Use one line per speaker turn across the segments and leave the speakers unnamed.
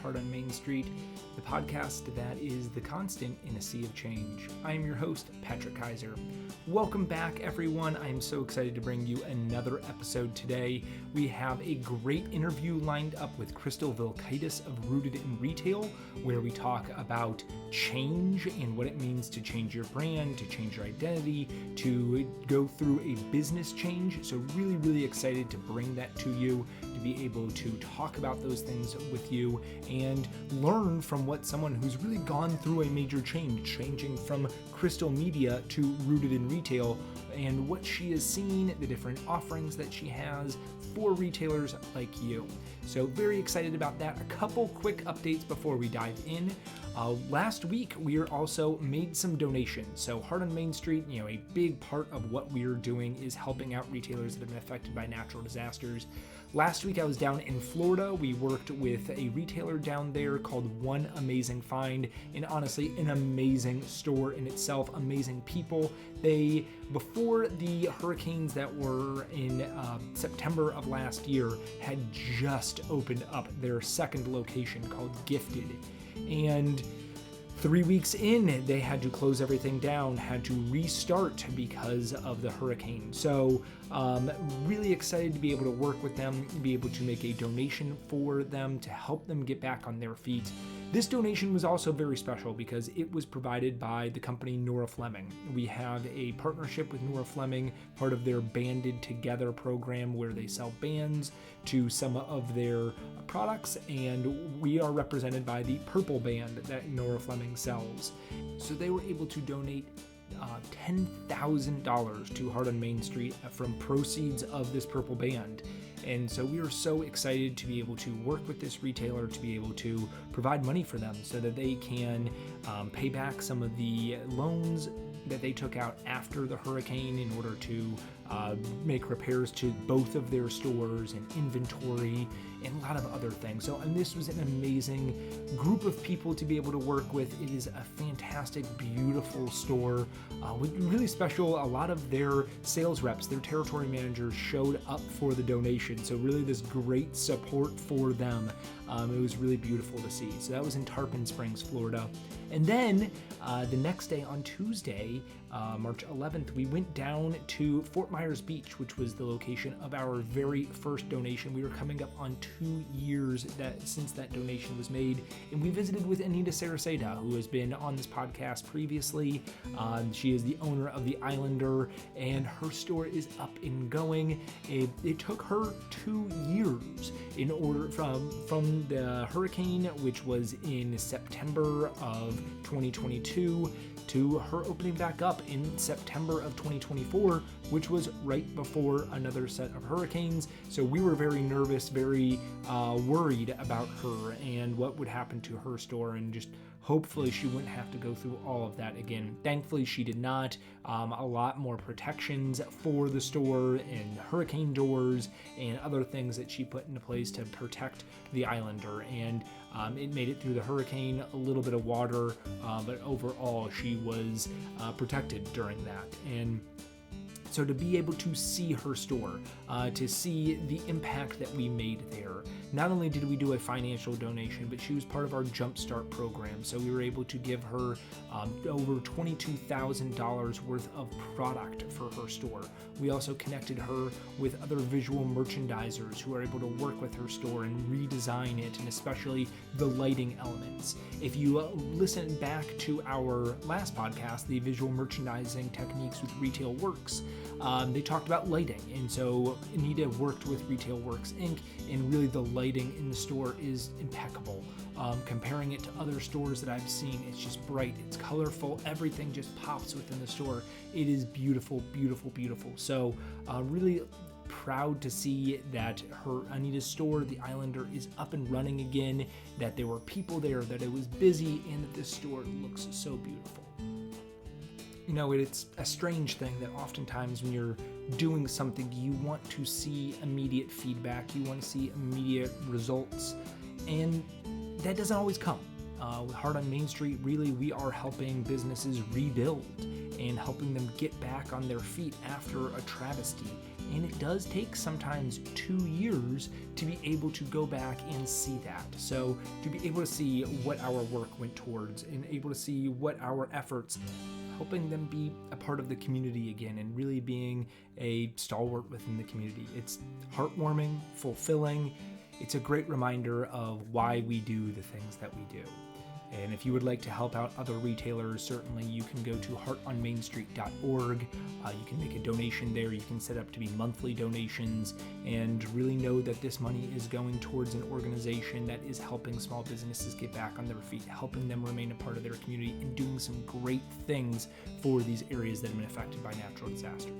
Heart on Main Street, the podcast that is the constant in a sea of change. I am your host, Patrick Kaiser. Welcome back, everyone. I am so excited to bring you another episode today. We have a great interview lined up with Crystal Vilkaitis of Rooted in Retail, where we talk about change and what it means to change your brand, to change your identity, to go through a business change. So really excited to bring that to you, to be able to talk about those things with you and learn from what someone who's really gone through a major change, changing from Crystal Media to Rooted in Retail, and what she has seen, the different offerings that she has for retailers like you. So very excited about that. A couple quick updates before we dive in. Last week, we also made some donations. So Heart on Main Street, a big part of what we're doing is helping out retailers that have been affected by natural disasters. Last week, I was down in Florida. We worked with a retailer down there called One Amazing Find, and honestly, an amazing store in itself, amazing people. Before the hurricanes that were in September of last year, had just opened up their second location called Gifted. And 3 weeks in, they had to close everything down, had to restart because of the hurricane. So really excited to be able to work with them, be able to make a donation for them to help them get back on their feet. This donation was also very special because it was provided by the company Nora Fleming. We have a partnership with Nora Fleming, part of their Banded Together program where they sell bands to some of their products, and we are represented by the purple band that Nora Fleming sells. So they were able to donate $10,000 to Heart on Main Street from proceeds of this purple band. And so we are so excited to be able to work with this retailer, to be able to provide money for them so that they can pay back some of the loans that they took out after the hurricane in order to make repairs to both of their stores and inventory and a lot of other things. So, and this was an amazing group of people to be able to work with. It is a fantastic, beautiful store with really special. A lot of their sales reps, their territory managers showed up for the donation. So really this great support for them. It was really beautiful to see. So that was in Tarpon Springs, Florida. And then the next day on Tuesday, March 11th, we went down to Fort Myers Beach, which was the location of our very first donation. We were coming up on 2 years since that donation was made, and we visited with Anita Saraseda, who has been on this podcast previously. She is the owner of the Islander, and her store is up and going. It took her 2 years in order from the hurricane, which was in September of 2022, to her opening back up in September of 2024, which was right before another set of hurricanes. So we were very nervous, very worried about her and what would happen to her store, and just hopefully she wouldn't have to go through all of that again. Thankfully, she did not. A lot more protections for the store and hurricane doors and other things that she put into place to protect the Islander. And it made it through the hurricane, a little bit of water, but overall she was protected during that. And so to be able to see her store, to see the impact that we made there, not only did we do a financial donation, but she was part of our Jumpstart program. So we were able to give her over $22,000 worth of product for her store. We also connected her with other visual merchandisers who are able to work with her store and redesign it, and especially the lighting elements. If you listen back to our last podcast, the visual merchandising techniques with Retail Works, they talked about lighting, and so Anita worked with Retail Works Inc., and really the lighting in the store is impeccable. Comparing it to other stores that I've seen, it's just bright, it's colorful, everything just pops within the store. It is beautiful. So really proud to see that her Anita's store, the Islander, is up and running again, that there were people there, that it was busy, and that this store looks so beautiful. It's a strange thing that oftentimes when you're doing something, you want to see immediate feedback, you want to see immediate results, and that doesn't always come. Heart on Main Street, really, we are helping businesses rebuild and helping them get back on their feet after a travesty. And it does take sometimes 2 years to be able to go back and see that. So to be able to see what our work went towards and able to see what our efforts, helping them be a part of the community again and really being a stalwart within the community. It's heartwarming, fulfilling. It's a great reminder of why we do the things that we do. And if you would like to help out other retailers, certainly you can go to heartonmainstreet.org. You can make a donation there. You can set up to be monthly donations and really know that this money is going towards an organization that is helping small businesses get back on their feet, helping them remain a part of their community, and doing some great things for these areas that have been affected by natural disasters.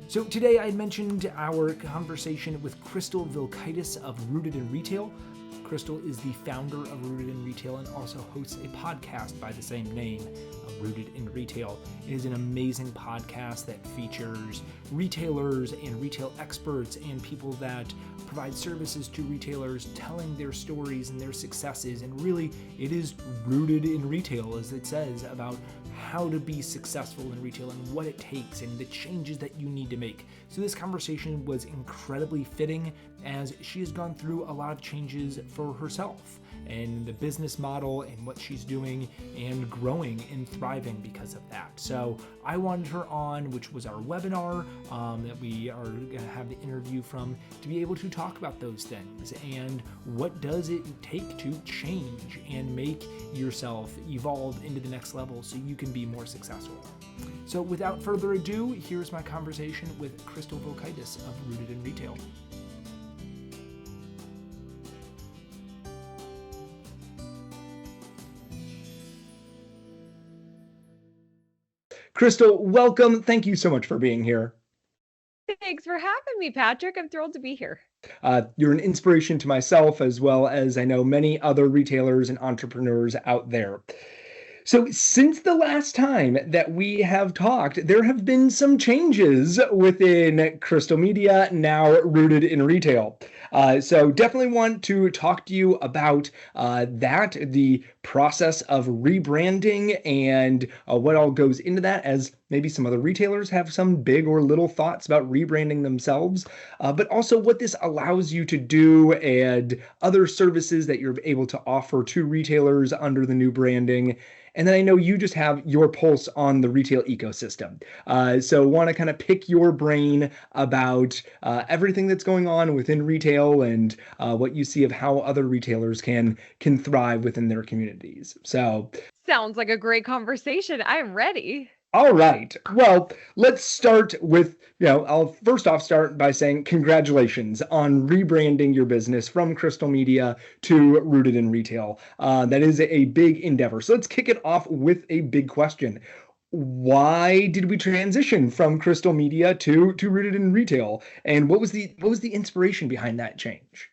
So today I mentioned our conversation with Crystal Vilkaitis of Rooted in Retail. Crystal is the founder of Rooted in Retail and also hosts a podcast by the same name, Rooted in Retail. It is an amazing podcast that features retailers and retail experts and people that provide services to retailers, telling their stories and their successes. And really, it is rooted in retail, as it says, about how to be successful in retail and what it takes and the changes that you need to make. So this conversation was incredibly fitting as she has gone through a lot of changes for herself and the business model and what she's doing and growing and thriving because of that. So I wanted her on, which was our webinar that we are going to have the interview from, to be able to talk about those things and what does it take to change and make yourself evolve into the next level so you can be more successful. So without further ado, here's my conversation with Crystal Vilkaitis of Rooted in Retail. Crystal, welcome. Thank you so much for being here.
Thanks for having me, Patrick. I'm thrilled to be here.
You're an inspiration to myself as well as I know many other retailers and entrepreneurs out there. So since the last time that we have talked, there have been some changes within Crystal Media, now Rooted in Retail. So definitely want to talk to you about that, the process of rebranding and what all goes into that, as maybe some other retailers have some big or little thoughts about rebranding themselves, but also what this allows you to do and other services that you're able to offer to retailers under the new branding. And then I know you just have your pulse on the retail ecosystem. So want to kind of pick your brain about everything that's going on within retail and what you see of how other retailers can thrive within their communities. So
sounds like a great conversation. I'm ready.
All right. Well, let's start with, I'll first off start by saying congratulations on rebranding your business from Crystal Media to Rooted in Retail. That is a big endeavor. So let's kick it off with a big question. Why did we transition from Crystal Media to Rooted in Retail? And what was the inspiration behind that change?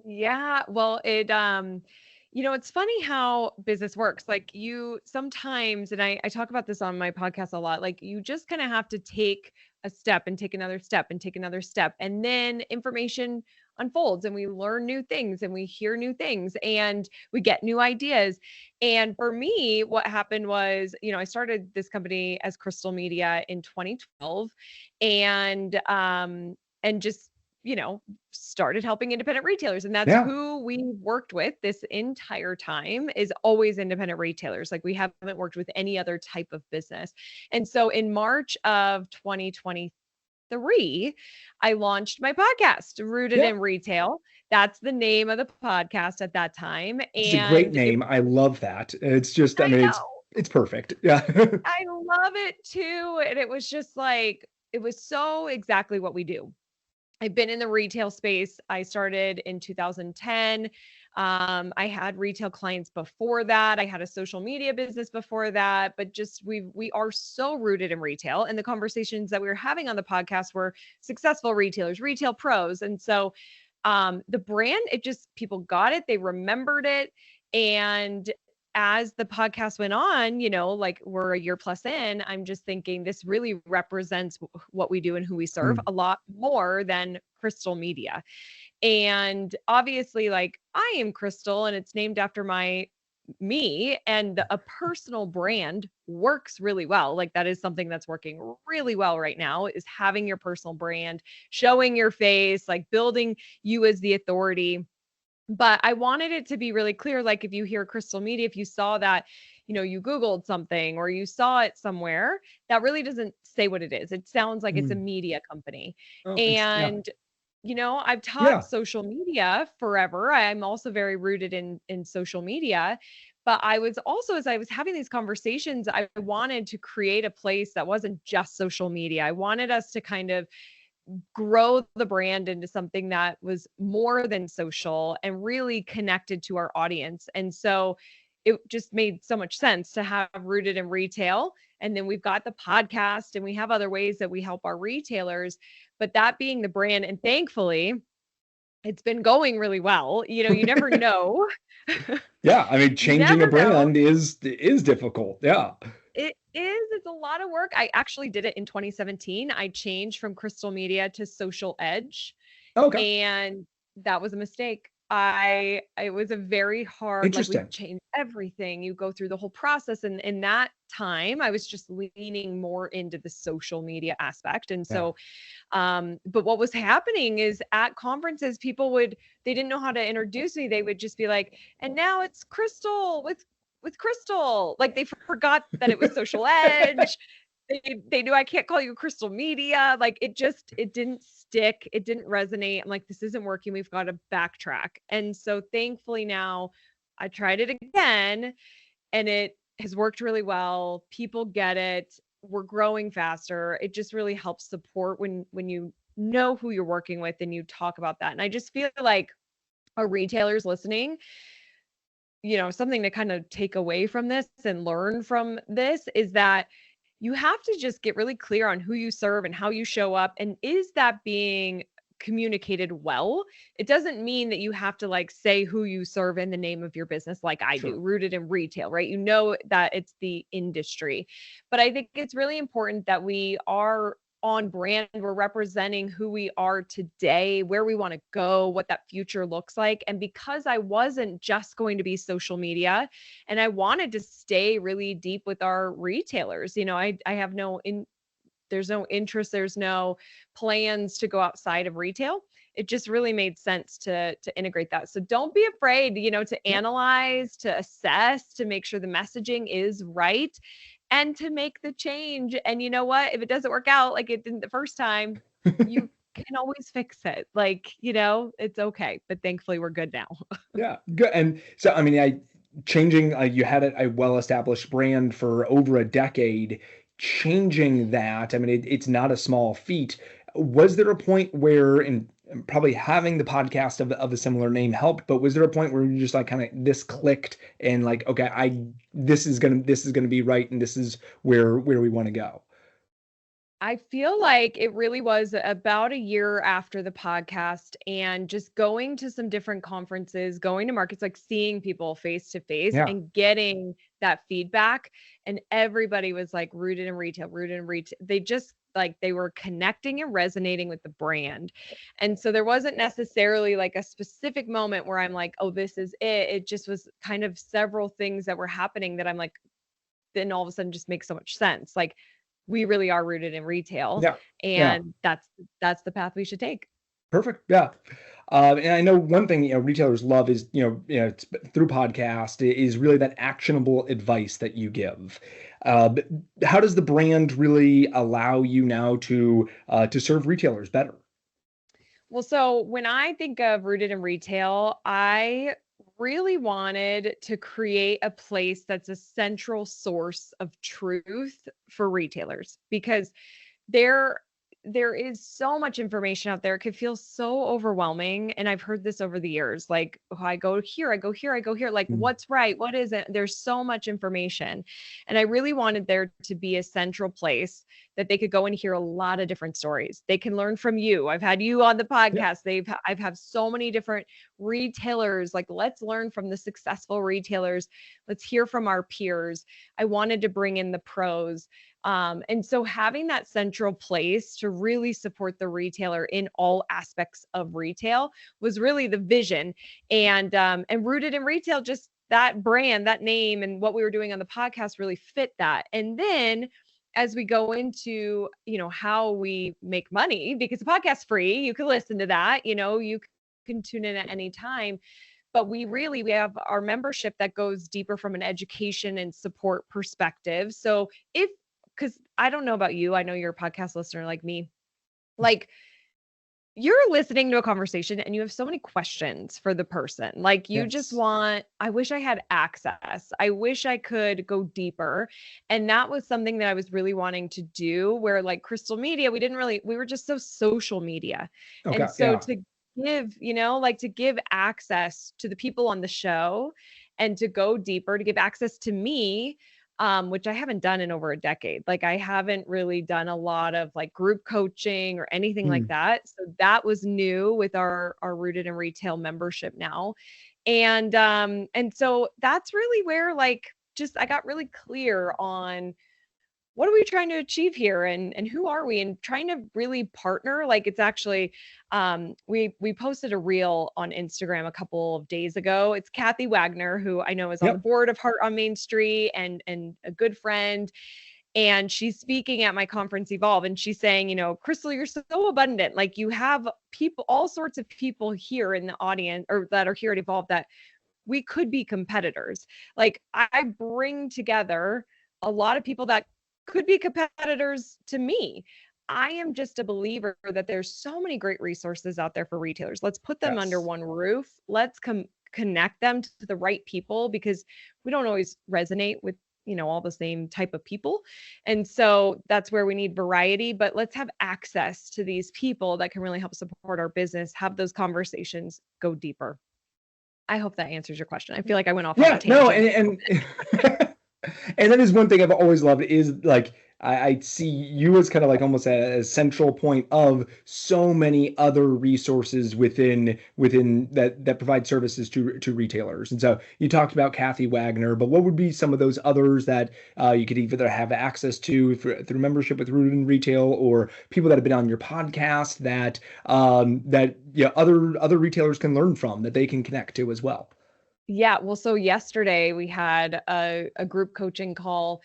Yeah, well, it's funny how business works. Like you sometimes, and I talk about this on my podcast a lot, like you just kind of have to take a step and take another step and take another step. And then information unfolds and we learn new things and we hear new things and we get new ideas. And for me, what happened was, I started this company as Crystal Media in 2012 and just started helping independent retailers. And that's who we worked with this entire time, is always independent retailers. Like we haven't worked with any other type of business. And so in March of 2023, I launched my podcast, Rooted in Retail. That's the name of the podcast at that time. And
it's a great name. I love that. It's just, it's perfect. Yeah.
I love it too. And it was just like, it was so exactly what we do. I've been in the retail space. I started in 2010. I had retail clients before that. I had a social media business before that, but just we are so rooted in retail. And the conversations that we were having on the podcast were successful retailers, retail pros. And so the brand, people got it, they remembered it. And as the podcast went on, like we're a year plus in, I'm just thinking this really represents what we do and who we serve a lot more than Crystal Media. And obviously, like I am Crystal and it's named after my me, and a personal brand works really well. Like that is something that's working really well right now, is having your personal brand, showing your face, like building you as the authority. But I wanted it to be really clear. Like if you hear Crystal Media, if you saw that, you Googled something or you saw it somewhere, that really doesn't say what it is. It sounds like it's a
Mm.
media company.
Oh, interesting. Yeah.
And I've taught
Yeah.
social media forever. I'm also very rooted in social media. But I was also, as I was having these conversations, I wanted to create a place that wasn't just social media. I wanted us to kind of grow the brand into something that was more than social and really connected to our audience. And so it just made so much sense to have Rooted in Retail. And then we've got the podcast and we have other ways that we help our retailers, but that being the brand. And thankfully, it's been going really well. You never know.
Yeah. I mean,
You
changing a
never know.
brand is difficult. Yeah.
It is. It's a lot of work. I actually did it in 2017. I changed from Crystal Media to Social Edge,
Okay.
and that was a mistake. It was a very hard, like we
Interesting.
changed everything. You go through the whole process. And in that time, I was just leaning more into the social media aspect. And
Yeah.
so, but what was happening is at conferences, they didn't know how to introduce me. They would just be like, and now it's Crystal with Crystal. Like they forgot that it was Social Edge. They knew I can't call you Crystal Media. Like it didn't stick. It didn't resonate. I'm like, this isn't working. We've got to backtrack. And so thankfully now I tried it again and it has worked really well. People get it. We're growing faster. It just really helps support when you know who you're working with and you talk about that. And I just feel like our retailers listening, something to kind of take away from this and learn from this is that you have to just get really clear on who you serve and how you show up. And is that being communicated well? It doesn't mean that you have to like say who you serve in the name of your business like I
Sure.
do, Rooted in Retail, right? You know that it's the industry. But I think it's really important that we are on brand. We're representing who we are today, where we want to go, what that future looks like. And because I wasn't just going to be social media and I wanted to stay really deep with our retailers, I have there's no interest, there's no plans to go outside of retail. It just really made sense to integrate that. So don't be afraid, to
Yeah.
analyze, to assess, to make sure the messaging is right and to make the change. And you know what? If it doesn't work out like it didn't the first time, you can always fix it. Like, it's okay. But thankfully we're good now.
Yeah. Good. And so, I mean, changing, you had a well-established brand for over a decade. Changing that, I mean, it's not a small feat. Was there a point where, and probably having the podcast of a similar name helped, but was there a point where you just like kind of this clicked and like, okay, this is gonna be right, and this is where we want to go?
I feel like it really was about a year after the podcast and just going to some different conferences, going to markets, like seeing people face to face
Yeah.
and getting that feedback. And everybody was like rooted in retail, rooted in retail. They just like they were connecting and resonating with the brand. And so there wasn't necessarily like a specific moment where I'm like, oh, this is it. It just was kind of several things that were happening that I'm like, then all of a sudden just makes so much sense. Like we really are rooted in retail
Yeah. Yeah.
and that's the path we should take.
Perfect. Yeah. And I know one thing, retailers love is, it's through podcast is really that actionable advice that you give. But how does the brand really allow you now to serve retailers better?
Well, so when I think of rooted in retail, I really wanted to create a place that's a central source of truth for retailers because there there is so much information out there. It could feel so overwhelming. And I've heard this over the years, like, oh, I go here, I go here, I go here. Like,
Mm.
what's right? What isn't? There's so much information. And I really wanted there to be a central place that they could go and hear a lot of different stories. They can learn from you. I've had you on the
Yeah.
podcast. I've had so many different retailers. Like, let's learn from the successful retailers. Let's hear from our peers. I wanted to bring in the pros. And so having that central place to really support the retailer in all aspects of retail was really the vision. And rooted in retail, just that brand, that name, and what we were doing on the podcast really fit that. And then as we go into, how we make money, because the podcast's free, you can listen to that, you can tune in at any time. But we have our membership that goes deeper from an education and support perspective. So because I don't know about you, I know you're a podcast listener like me, like you're listening to a conversation and you have so many questions for the person. Like you just want, I wish I had access. I wish I could go deeper. And that was something that I was really wanting to do, where like Crystal Media, we were just so social media.
Okay,
and so to give, to give access to the people on the show and to go deeper, to give access to me, which I haven't done in over a decade. Like I haven't really done a lot of like group coaching or anything like that. So that was new with our Rooted in Retail membership now. And so that's really where like, just, I got really clear on what are we trying to achieve here, and who are we, and trying to really partner. Like it's actually, we posted a reel on Instagram a couple of days ago. It's Kathy Wagner, who I know is on the board of Heart on Main Street and a good friend. And she's speaking at my conference Evolve, and she's saying, Crystal, you're so abundant. Like you have people, all sorts of people here in the audience, or that are here at Evolve, that we could be competitors. Like I bring together a lot of people that could be competitors to me. I am just a believer that there's so many great resources out there for retailers. Let's put them under one roof. Let's connect them to the right people, because we don't always resonate with, all the same type of people. And so that's where we need variety, but let's have access to these people that can really help support our business, have those conversations, go deeper. I hope that answers your question. I feel like I went off on a tangent.
No, and and that is one thing I've always loved, is like I see you as kind of like almost a central point of so many other resources within that provide services to retailers. And so you talked about Kathy Wagner, but what would be some of those others that you could either have access to through membership with Rooted in Retail, or people that have been on your podcast that other retailers can learn from, that they can connect to as well?
Yeah. Well, so yesterday we had a group coaching call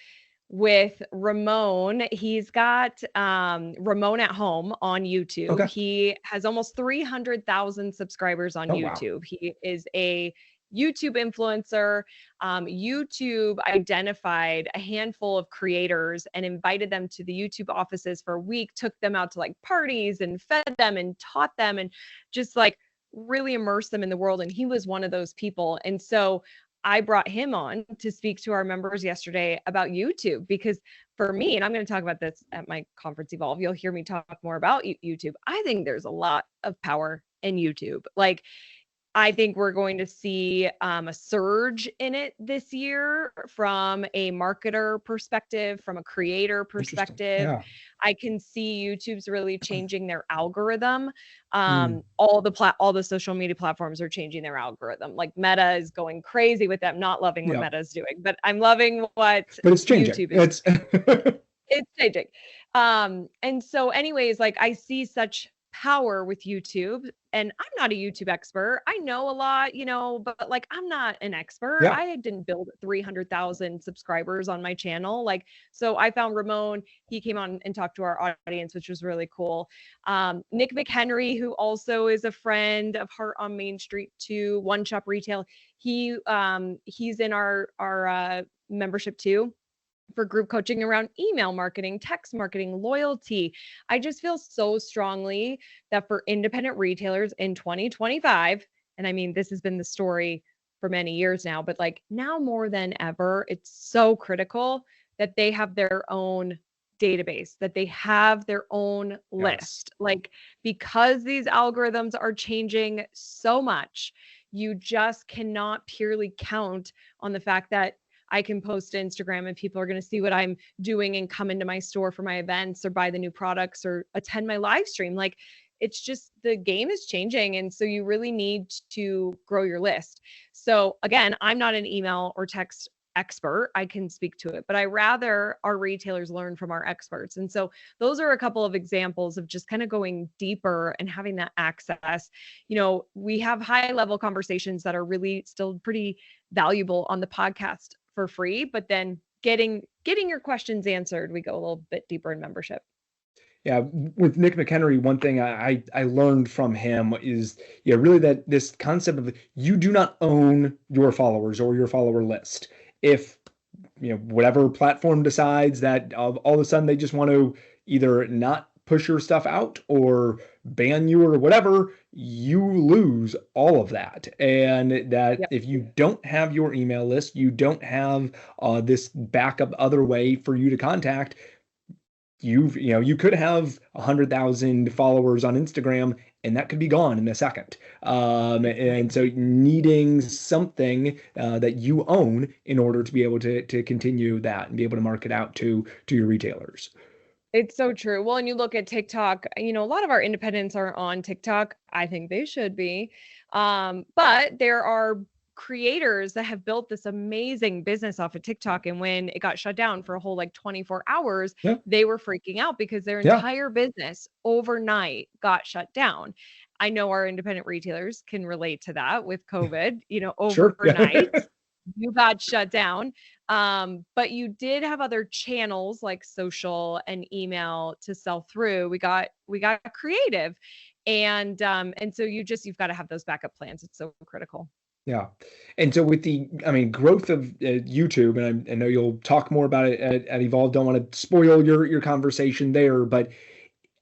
with Ramon. He's got Ramon at Home on YouTube. Okay. He has almost 300,000 subscribers on YouTube. Wow. He is a YouTube influencer. YouTube identified a handful of creators and invited them to the YouTube offices for a week, took them out to like parties and fed them and taught them and just like really immerse them in the world. And he was one of those people. And so I brought him on to speak to our members yesterday about YouTube, because for me, and I'm going to talk about this at my conference Evolve, you'll hear me talk more about YouTube. I think there's a lot of power in YouTube. Like, I think we're going to see a surge in it this year from a marketer perspective, from a creator perspective. Yeah. I can see YouTube's really changing their algorithm. All the social media platforms are changing their algorithm. Like Meta is going crazy with them, not loving what Meta is doing, but I'm loving what
it's changing. YouTube is
it's changing. And so anyways, like I see such power with YouTube, and I'm not a YouTube expert. I know a lot, but like, I'm not an expert. Yeah. I didn't build 300,000 subscribers on my channel. Like, so I found Ramon, he came on and talked to our audience, which was really cool. Nick McHenry, who also is a friend of Heart on Main Street too, One Shop Retail. He's in our membership too, for group coaching around email marketing, text marketing, loyalty. I just feel so strongly that for independent retailers in 2025, and I mean, this has been the story for many years now, but like now more than ever, it's so critical that they have their own database, that they have their own list. Like, because these algorithms are changing so much, you just cannot purely count on the fact that I can post to Instagram and people are going to see what I'm doing and come into my store for my events or buy the new products or attend my live stream. Like, it's just, the game is changing. And so you really need to grow your list. So again, I'm not an email or text expert, I can speak to it, but I rather our retailers learn from our experts. And so those are a couple of examples of just kind of going deeper and having that access. We have high level conversations that are really still pretty valuable on the podcast for free, but then getting your questions answered, we go a little bit deeper in membership.
Yeah, with Nick McHenry, one thing I learned from him is, really that this concept of you do not own your followers or your follower list. If, whatever platform decides that all of a sudden they just want to either not push your stuff out or ban you or whatever, you lose all of that. And that
Yep.
if you don't have your email list, you don't have this backup other way for you to contact, you could have 100,000 followers on Instagram and that could be gone in a second. And so needing something that you own in order to be able to continue that and be able to market out to your retailers.
It's so true. Well, and you look at TikTok, a lot of our independents are on TikTok. I think they should be. But there are creators that have built this amazing business off of TikTok. And when it got shut down for a whole 24 hours,
Yeah.
they were freaking out because their entire business overnight got shut down. I know our independent retailers can relate to that with COVID,
Sure.
overnight. You got shut down. But you did have other channels like social and email to sell through. We got creative. And so you've got to have those backup plans. It's so critical.
Yeah. And so with the, growth of YouTube, and I know you'll talk more about it at Evolve, don't want to spoil your conversation there, but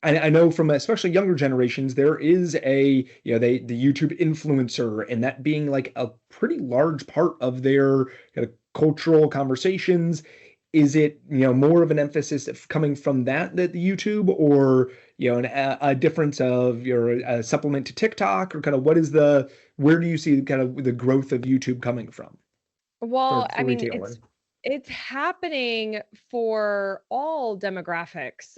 I know from especially younger generations, there is the YouTube influencer, and that being like a pretty large part of their kind of cultural conversations. Is it, more of an emphasis of coming from that the YouTube, or, a difference of your supplement to TikTok, or kind of where do you see kind of the growth of YouTube coming from
Well,
for retailers?
it's happening for all demographics.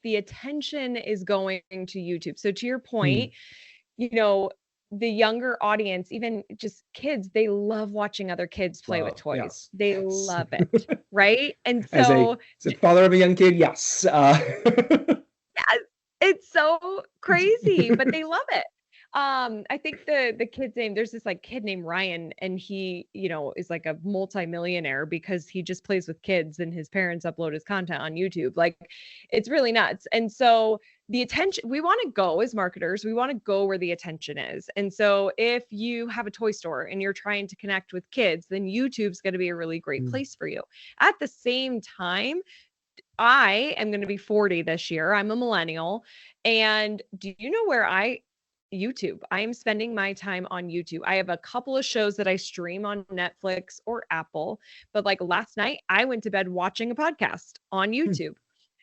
The attention is going to YouTube. So to your point, the younger audience, even just kids, they love watching other kids play with toys.
Yes.
They love it, right? And
As
so
a father of a young kid, yes.
yeah, it's so crazy, but they love it. I think the kid's name, there's this kid named Ryan, and he, is like a multi-millionaire because he just plays with kids and his parents upload his content on YouTube. It's really nuts. And so the attention, we want to go as marketers, we want to go where the attention is. And so if you have a toy store and you're trying to connect with kids, then YouTube's going to be a really great place for you. At the same time, I am going to be 40 this year. I'm a millennial. And do you know where YouTube. I am spending my time on YouTube. I have a couple of shows that I stream on Netflix or Apple, but last night I went to bed watching a podcast on YouTube.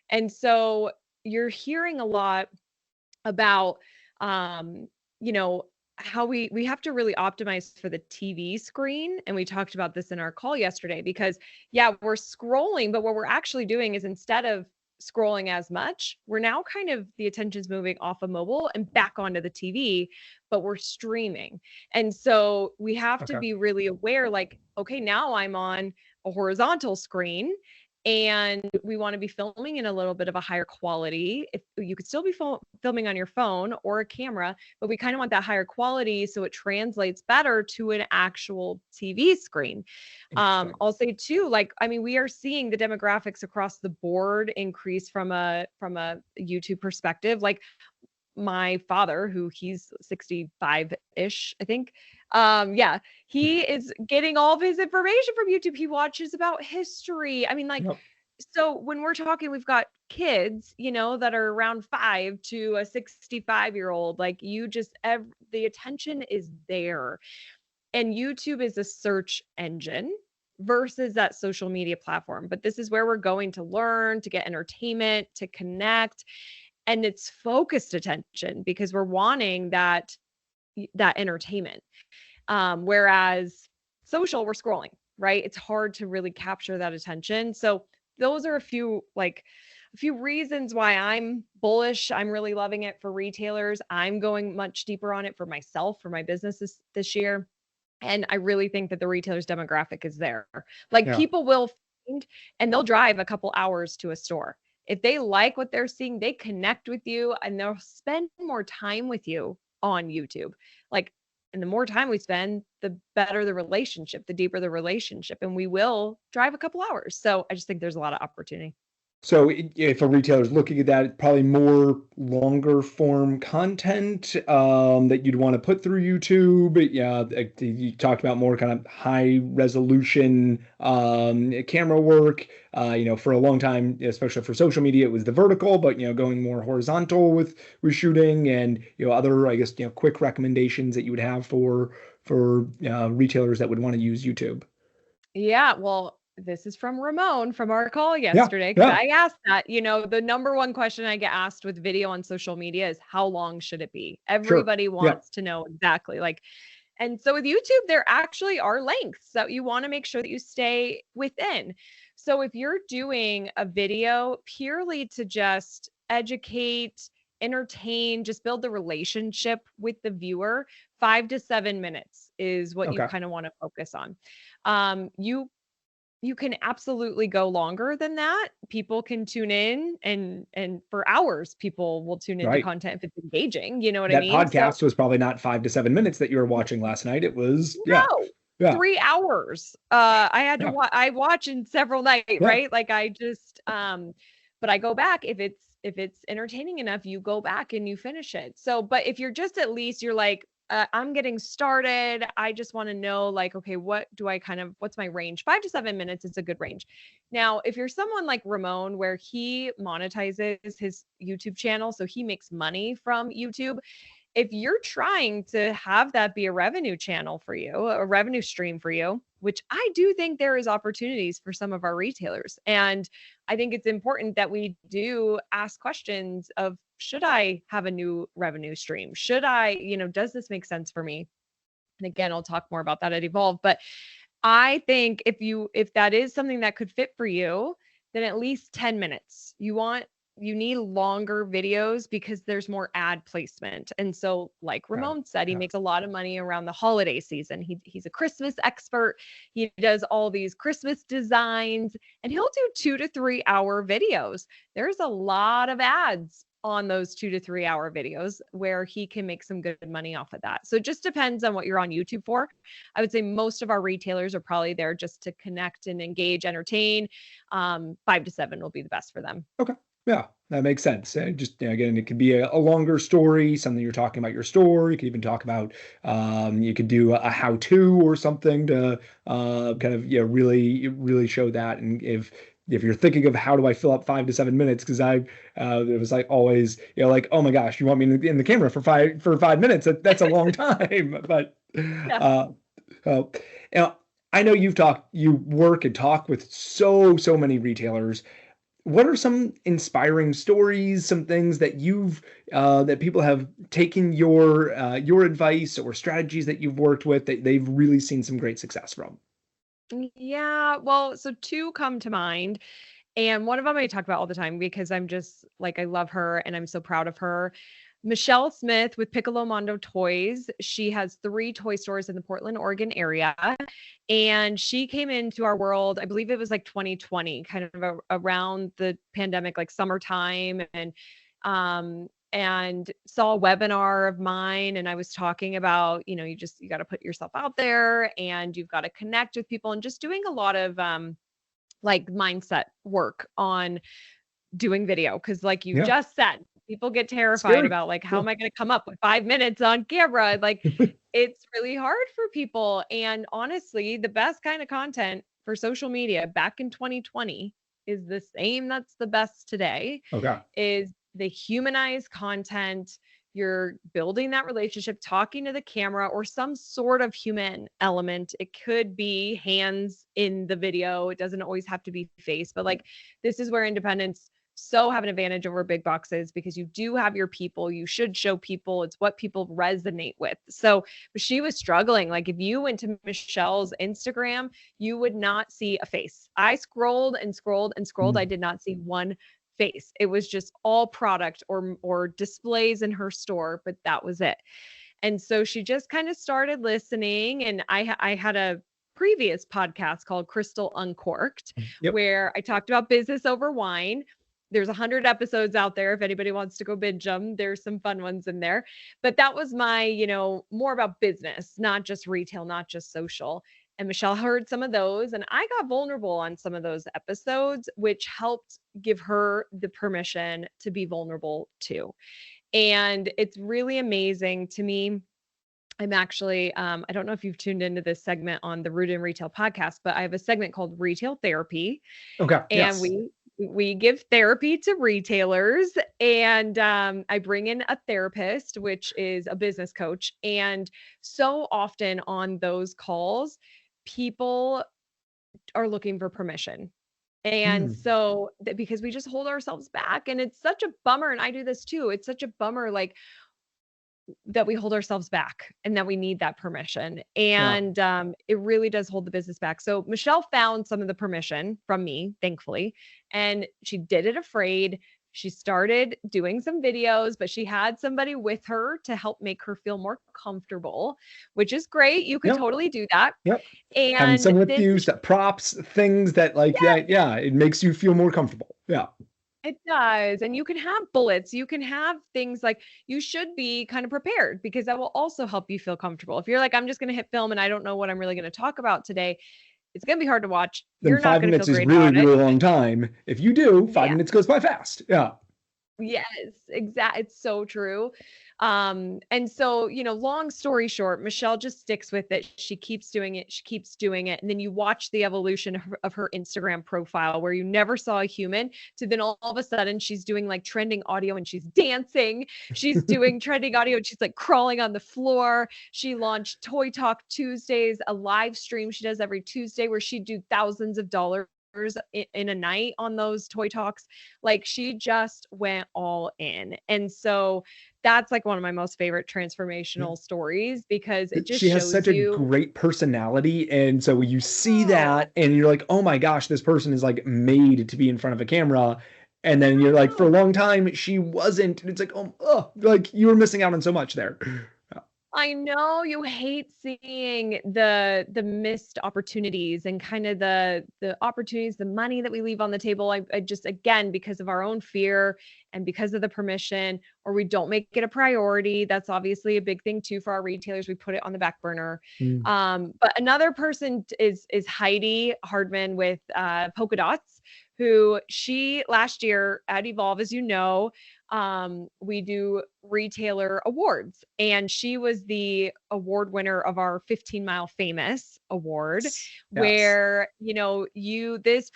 And so you're hearing a lot about, how we have to really optimize for the TV screen. And we talked about this in our call yesterday because we're scrolling, but what we're actually doing is instead of scrolling as much, we're now kind of the attention's moving off of mobile and back onto the TV, but we're streaming. And so we have to be really aware, okay, now I'm on a horizontal screen and we want to be filming in a little bit of a higher quality. If you could still be filming on your phone or a camera, but we kind of want that higher quality so it translates better to an actual TV screen. I'll say too, we are seeing the demographics across the board increase from a YouTube perspective. My father, who he's 65-ish, I think. He is getting all of his information from YouTube. He watches about history. So when we're talking, we've got kids, that are around 5 to a 65-year-old, the attention is there. And YouTube is a search engine versus that social media platform. But this is where we're going to learn, to get entertainment, to connect. And it's focused attention because we're wanting that entertainment. Whereas social, we're scrolling, right? It's hard to really capture that attention. So those are a few reasons why I'm bullish. I'm really loving it for retailers. I'm going much deeper on it for myself, for my business this year. And I really think that the retailer's demographic is there. Like
Yeah.
people will find and they'll drive a couple hours to a store. If they like what they're seeing, they connect with you and they'll spend more time with you on YouTube. Like, and the more time we spend, the better the relationship, the deeper the relationship, and we will drive a couple hours. So I just think there's a lot of opportunity.
So if a retailer is looking at that, probably more longer form content that you'd want to put through YouTube. But yeah, you talked about more kind of high resolution camera work. For a long time, especially for social media, it was the vertical, but going more horizontal with shooting, and other, I guess, quick recommendations that you would have for retailers that would want to use YouTube.
Yeah, well, this is from Ramon from our call
Yeah,
yesterday because
yeah,
I asked that. The number one question I get asked with video on social media is how long should it be?
sure.
Everybody
Yeah,
wants to know exactly. And so with YouTube, there actually are lengths that you want to make sure that you stay within. So if you're doing a video purely to just educate, entertain, just build the relationship with the viewer, 5 to 7 minutes is what you
okay.
kind of want to focus on. You can absolutely go longer than that. People can tune in and for hours people will tune into
Right.
content if it's engaging, you know what I
That
mean? So
podcast was probably not 5 to 7 minutes that you were watching last night. It was, yeah,
no,
yeah,
3 hours. I had to
yeah,
I watch in several nights,
yeah.
right? Like I just but I go back if it's entertaining enough, you go back and you finish it. So, but if you're just at least you're like I'm getting started. I just want to know, like, okay, what's my range? 5 to 7 minutes is a good range. Now, if you're someone like Ramon, where he monetizes his YouTube channel, so he makes money from YouTube, if you're trying to have that be a revenue channel for you, a revenue stream for you, which I do think there is opportunities for some of our retailers. And I think it's important that we do ask questions of, should I have a new revenue stream? Should I, does this make sense for me? And again, I'll talk more about that at Evolve, but I think if that is something that could fit for you, then at least 10 minutes. You need longer videos because there's more ad placement. And so like
Got it.
Ramon said, he
Yeah.
makes a lot of money around the holiday season. He's a Christmas expert. He does all these Christmas designs and he'll do 2 to 3 hour videos. There's a lot of ads on those 2 to 3 hour videos where he can make some good money off of that. So it just depends on what you're on YouTube for. I would say most of our retailers are probably there just to connect and engage, entertain. 5 to 7 will be the best for them.
Okay. Yeah, that makes sense. Just again, it could be a longer story, something you're talking about your store. You could even talk about, you could do a how-to or something to kind of really show that. And if you're thinking of how do I fill up 5 to 7 minutes, because it was like always like, oh my gosh, you want me in the camera for 5 minutes? That's a long time. But
Yeah.
uh, I know you work and talk with so many retailers. What are some inspiring stories, some things that that people have taken your advice or strategies that you've worked with that they've really seen some great success from?
Yeah. Well, so two come to mind. And one of them I talk about all the time because I'm just like, I love her and I'm so proud of her. Michelle Smith with Piccolo Mondo Toys. She has 3 toy stores in the Portland, Oregon area. And she came into our world, I believe it was like 2020, kind of around the pandemic, like summertime, and saw a webinar of mine. And I was talking about, you got to put yourself out there and you've got to connect with people and just doing a lot of, like mindset work on doing video. Cause like you
Yeah,
just said, people get terrified
scary.
about like, how
Yeah.
am I going to come up with 5 minutes on camera? Like it's really hard for people. And honestly, the best kind of content for social media back in 2020 is the same. That's the best today
Okay.
is the humanized content. You're building that relationship, talking to the camera or some sort of human element. It could be hands in the video. It doesn't always have to be face, but like this is where independents so have an advantage over big boxes because you do have your people. You should show people. It's what people resonate with. So she was struggling. Like if you went to Michelle's Instagram, you would not see a face. I scrolled and scrolled and scrolled. I did not see one face. It was just all product or displays in her store, but that was it. And so she just kind of started listening. And I had a previous podcast called Crystal Uncorked,
Yep.
where I talked about business over wine. There's 100 episodes out there. If anybody wants to go binge them, there's some fun ones in there. But that was my, more about business, not just retail, not just social. And Michelle heard some of those, and I got vulnerable on some of those episodes, which helped give her the permission to be vulnerable too. And it's really amazing to me. I'm actually, I don't know if you've tuned into this segment on the Rooted in Retail podcast, but I have a segment called Retail Therapy.
Okay.
And
Yes.
we give therapy to retailers, and I bring in a therapist, which is a business coach. And so often on those calls, people are looking for permission. And so because we just hold ourselves back, and it's such a bummer. And I do this too. It's such a bummer, like, that we hold ourselves back and that we need that permission. And it really does hold the business back. So Michelle found some of the permission from me, thankfully, and she did it afraid. She started doing some videos, but she had somebody with her to help make her feel more comfortable, which is great. You could totally do that.
Yep.
And
having someone with you, that props, things that like that, it makes you feel more comfortable. Yeah.
It does. And you can have bullets. You can have things like, you should be kind of prepared, because that will also help you feel comfortable. If you're like, I'm just going to hit film and I don't know what I'm really going to talk about today, it's going to be hard to watch.
Then
You're not
5
going to
minutes
feel
is
great
really,
about it.
really long time. If you do, 5 minutes goes by fast. Yeah.
Yes, exactly. It's so true. And so, long story short, Michelle just sticks with it. She keeps doing it. She keeps doing it. And then you watch the evolution of her Instagram profile, where you never saw a human, to then all of a sudden she's doing like trending audio and she's dancing. She's doing trending audio and she's like crawling on the floor. She launched Toy Talk Tuesdays, a live stream she does every Tuesday, where she'd do thousands of dollars in a night on those toy talks. Like, she just went all in. And so that's like one of my most favorite transformational stories, because it just
she has
shows
such
you
a great personality. And so you see that and you're like, oh my gosh, this person is like made to be in front of a camera. And then you're like, for a long time, she wasn't. And it's like, like you were missing out on so much there.
I know you hate seeing the missed opportunities and kind of the opportunities, the money that we leave on the table. I just, again, because of our own fear and because of the permission, or we don't make it a priority. That's obviously a big thing too for our retailers. We put it on the back burner. But another person is Heidi Hardman with Polka Dots, who she last year at Evolve, as you know, we do retailer awards, and she was the award winner of our 15 Mile Famous award, where, this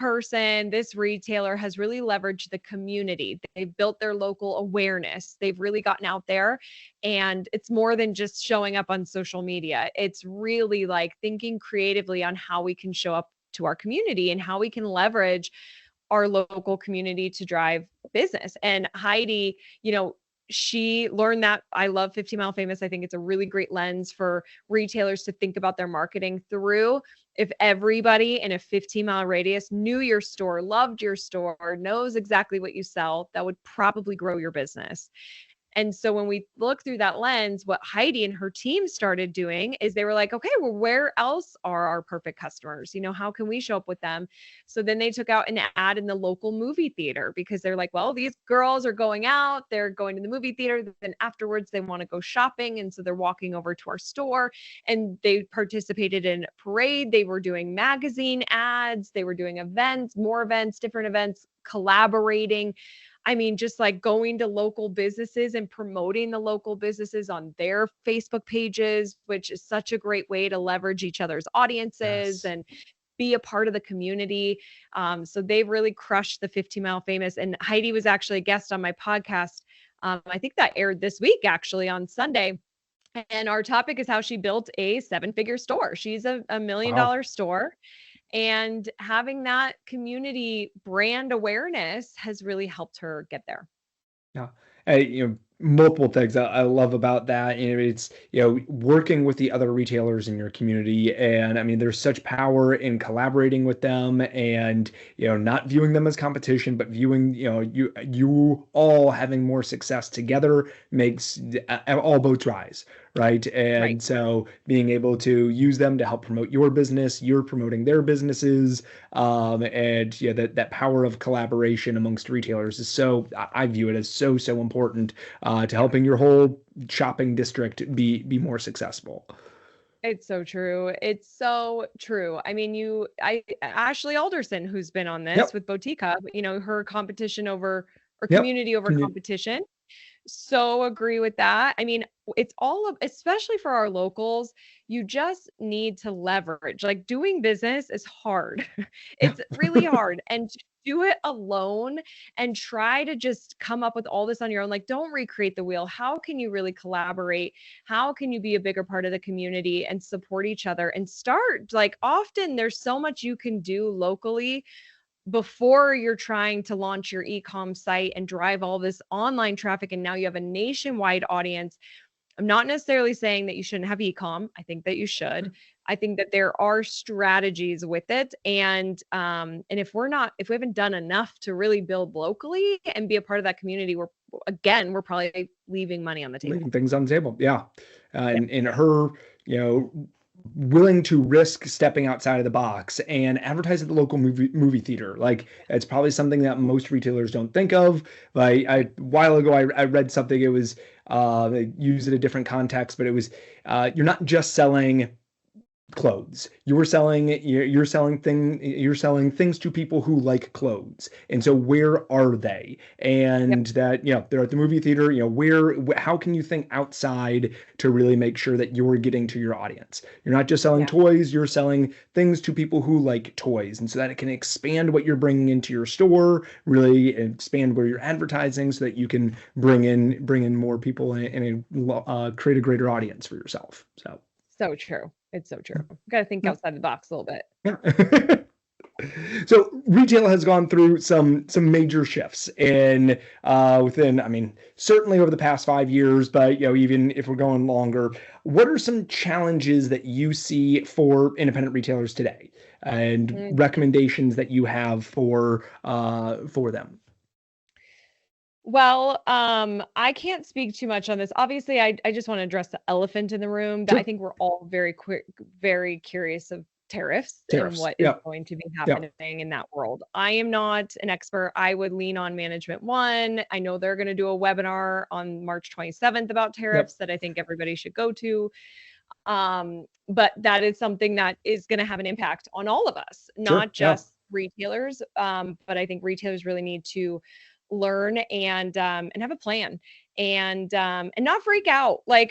retailer has really leveraged the community. They've built their local awareness. They've really gotten out there, and it's more than just showing up on social media. It's really like thinking creatively on how we can show up to our community and how we can leverage our local community to drive business. And Heidi, she learned that. I love 15 Mile Famous. I think it's a really great lens for retailers to think about their marketing through. If everybody in a 15-mile radius knew your store, loved your store, knows exactly what you sell, that would probably grow your business. And so when we look through that lens, what Heidi and her team started doing is they were like, okay, well, where else are our perfect customers? How can we show up with them? So then they took out an ad in the local movie theater, because they're like, well, these girls are going out, they're going to the movie theater, then afterwards they want to go shopping. And so they're walking over to our store, and they participated in a parade. They were doing magazine ads. They were doing events, more events, different events, collaborating. I mean, just like going to local businesses and promoting the local businesses on their Facebook pages, which is such a great way to leverage each other's audiences and be a part of the community. So they've really crushed the 15 Mile Famous. And Heidi was actually a guest on my podcast. I think that aired this week, actually, on Sunday. And our topic is how she built a 7-figure store. She's a $1 million store. And having that community brand awareness has really helped her get there.
Yeah. Multiple things I love about that. It's, working with the other retailers in your community. And I mean, there's such power in collaborating with them and, not viewing them as competition, but viewing, you all having more success together makes all boats rise. right?
Right.
And so being able to use them to help promote your business, you're promoting their businesses, and yeah, that power of collaboration amongst retailers is so, I view it as so important to helping your whole shopping district be more successful.
It's so true. It's so true. I mean, Ashley Alderson, who's been on this
Yep.
with Botica, her competition over or
Yep.
community over
Can you?
competition. So agree with that. I mean, it's all of, especially for our locals, you just need to leverage. Like doing business is hard.
Yeah.
It's really hard. And to do it alone and try to just come up with all this on your own, like don't recreate the wheel. How can you really collaborate? How can you be a bigger part of the community and support each other and start? Like often there's so much you can do locally before you're trying to launch your e-com site and drive all this online traffic, and now you have a nationwide audience. I'm not necessarily saying that you shouldn't have e-com. I think that you should. I think that there are strategies with it, and if we haven't done enough to really build locally and be a part of that community, we're probably leaving money on the table.
Leaving things on the table. Yeah.
Yeah.
And her, willing to risk stepping outside of the box and advertise at the local movie theater. Like it's probably something that most retailers don't think of. Like a while ago, I read something. It was used in a different context, but it was you're not just selling clothes. You're selling things to people who like clothes. And so where are they?
Yep.
And that, they're at the movie theater, how can you think outside to really make sure that you're getting to your audience? You're not just selling
Yeah.
toys, you're selling things to people who like toys. And so that it can expand what you're bringing into your store, really expand where you're advertising so that you can bring in more people and create a greater audience for yourself.
So true. It's so true. Got to think outside the box a little bit.
Yeah. So retail has gone through some major shifts in within, I mean, certainly over the past 5 years, but even if we're going longer, what are some challenges that you see for independent retailers today, and recommendations that you have for them?
Well, I can't speak too much on this. Obviously, I just want to address the elephant in the room that I
Sure.
think we're all very curious of tariffs and what is
Yeah.
going to be
Yeah.
happening in that world. I am not an expert. I would lean on Management One. I know they're going to do a webinar on March 27th about tariffs that I think everybody should go to. But that is something that is going to have an impact on all of us, not just retailers. But I think retailers really need to learn and have a plan and not freak out. Like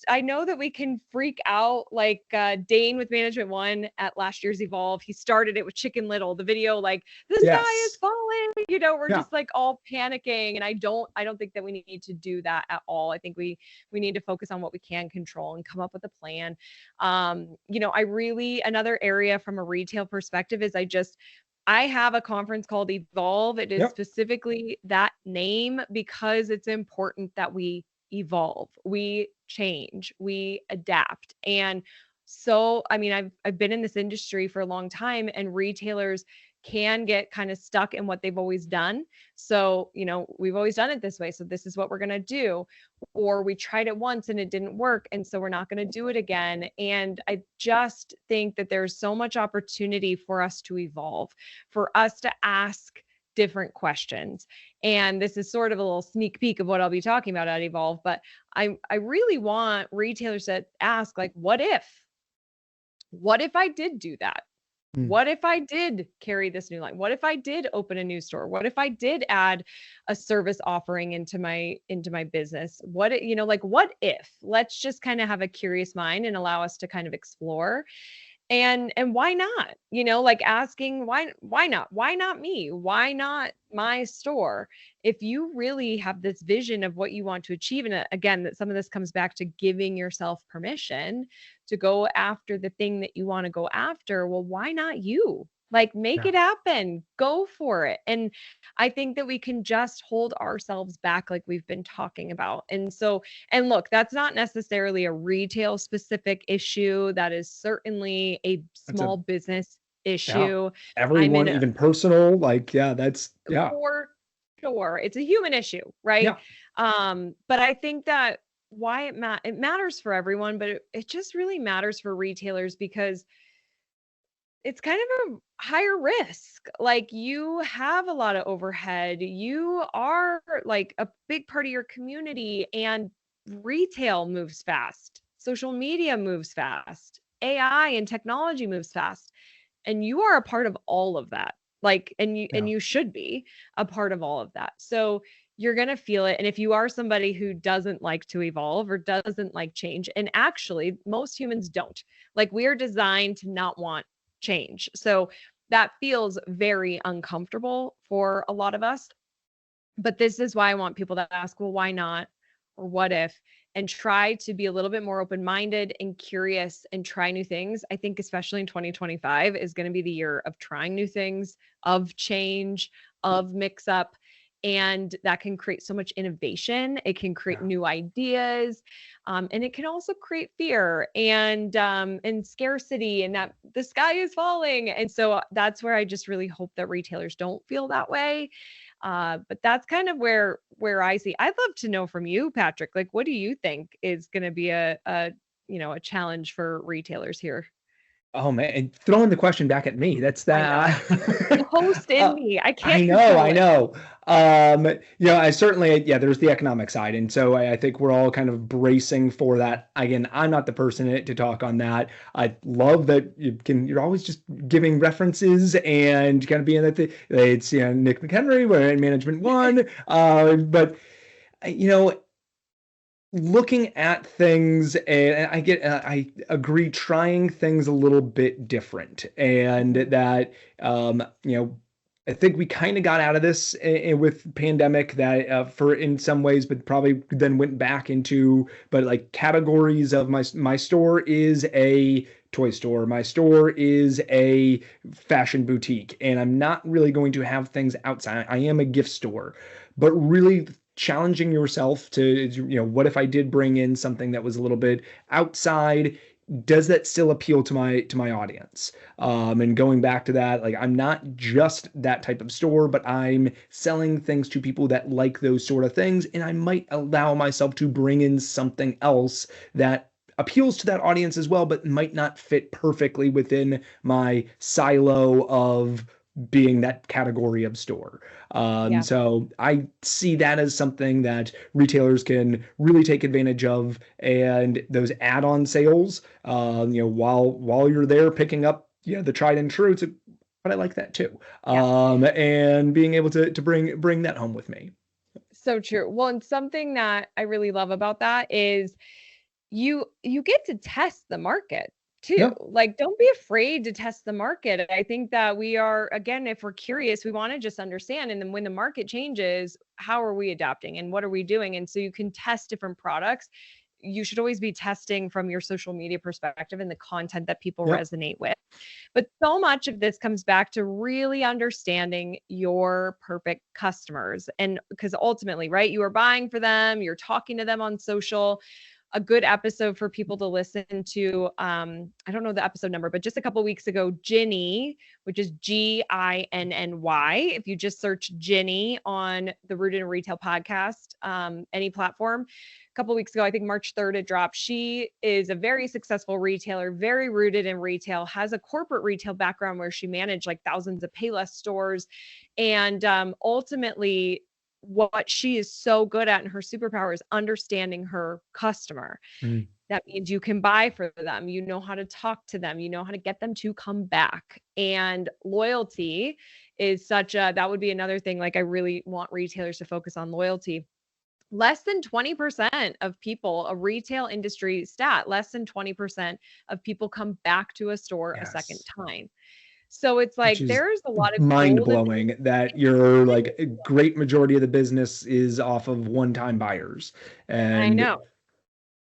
I know that we can freak out. Like Dane with Management One at last year's Evolve, he started it with Chicken Little, the video like the sky is falling. We're just like all panicking, and I don't think that we need to do that at all. I think we need to focus on what we can control and come up with a plan. I really, another area from a retail perspective is I have a conference called Evolve. It is specifically that name because it's important that we evolve, we change, we adapt. And so, I mean, I've been in this industry for a long time, and retailers can get kind of stuck in what they've always done. So, we've always done it this way, so this is what we're going to do. Or we tried it once and it didn't work, and so we're not going to do it again. And I just think that there's so much opportunity for us to evolve, for us to ask different questions. And this is sort of a little sneak peek of what I'll be talking about at Evolve, but I really want retailers to ask, like, what if I did do that? What if I did carry this new line? What if I did open a new store? What if I did add a service offering into my business? What if? Let's just kind of have a curious mind and allow us to kind of explore. And why not? Like asking why not? Why not me? Why not my store? If you really have this vision of what you want to achieve, and again, that some of this comes back to giving yourself permission to go after the thing that you want to go after, well, why not you? Like make it happen, go for it. And I think that we can just hold ourselves back like we've been talking about. And look, that's not necessarily a retail specific issue. That is certainly a small business issue.
Everyone, even personal,
For sure. It's a human issue, right?
Yeah.
But I think that why it matters for everyone, but it just really matters for retailers because it's kind of a higher risk. Like you have a lot of overhead. You are like a big part of your community, and retail moves fast. Social media moves fast. AI and technology moves fast. And you are a part of all of that. Like and
Yeah.
you should be a part of all of that. So you're going to feel it. And if you are somebody who doesn't like to evolve or doesn't like change, and actually most humans don't. Like we are designed to not want change. So that feels very uncomfortable for a lot of us. But this is why I want people to ask, well, why not? Or what if? And try to be a little bit more open minded and curious and try new things. I think, especially in 2025, is going to be the year of trying new things, of change, of mix up. And that can create so much innovation. It can create
Yeah.
new ideas, and it can also create fear and scarcity, and that the sky is falling. And so that's where I just really hope that retailers don't feel that way. But that's kind of where I see. I'd love to know from you, Patrick. Like, what do you think is going to be a challenge for retailers here?
Oh man, and throwing the question back at me. That's
I know the host in
uh,
me. I
I
can't
know,
control
I
it.
know. I certainly, yeah, there's the economic side. And so I think we're all kind of bracing for that. Again, I'm not the person to talk on that. I love that you're always just giving references and kind of being that it's, Nick McHenry, we're in Management One. But, you know, looking at things, and I agree, trying things a little bit different, and
Mhm.
that I think we kind of got out of this with pandemic, that for in some ways, but probably then went back into, but like categories of my store is a toy store, my store is a fashion boutique, and I'm not really going to have things outside. I am a gift store, but really challenging yourself to, what if I did bring in something that was a little bit outside? Does that still appeal to my audience? And going back to that, like, I'm not just that type of store, but I'm selling things to people that like those sort of things, and I might allow myself to bring in something else that appeals to that audience as well, but might not fit perfectly within my silo of being that category of store.
Yeah.
So I see that as something that retailers can really take advantage of, and those add-on sales, while you're there picking up, the tried and true. But I like that too.
Yeah.
And being able to bring that home with me.
So true. Well, and something that I really love about that is you get to test the market too.
Yeah.
Like don't be afraid to test the market. I think that we are, again, if we're curious, we want to just understand, and then when the market changes, how are we adapting and what are we doing? And so you can test different products. You should always be testing from your social media perspective and the content that people
Yep.
resonate with. But so much of this comes back to really understanding your perfect customers. And because ultimately, right, you are buying for them, you're talking to them on social. A good episode for people to listen to. I don't know the episode number, but just a couple weeks ago, Ginny, which is Ginny. If you just search Ginny on the Rooted in Retail podcast, any platform, a couple weeks ago, I think March 3rd, it dropped. She is a very successful retailer, very rooted in retail, has a corporate retail background where she managed like thousands of Payless stores. And ultimately, what she is so good at and her superpower is understanding her customer.
Mm.
That means you can buy for them. You know how to talk to them. You know how to get them to come back. And loyalty is that would be another thing. Like I really want retailers to focus on loyalty. Less than 20% of people, a retail industry stat, less than 20% of people come back to a store a second
Yes.
time. So it's
Which
like
is
there's a lot of
mind
golden.
blowing that you're like a great majority of the business is off of one-time buyers.
I
And
know.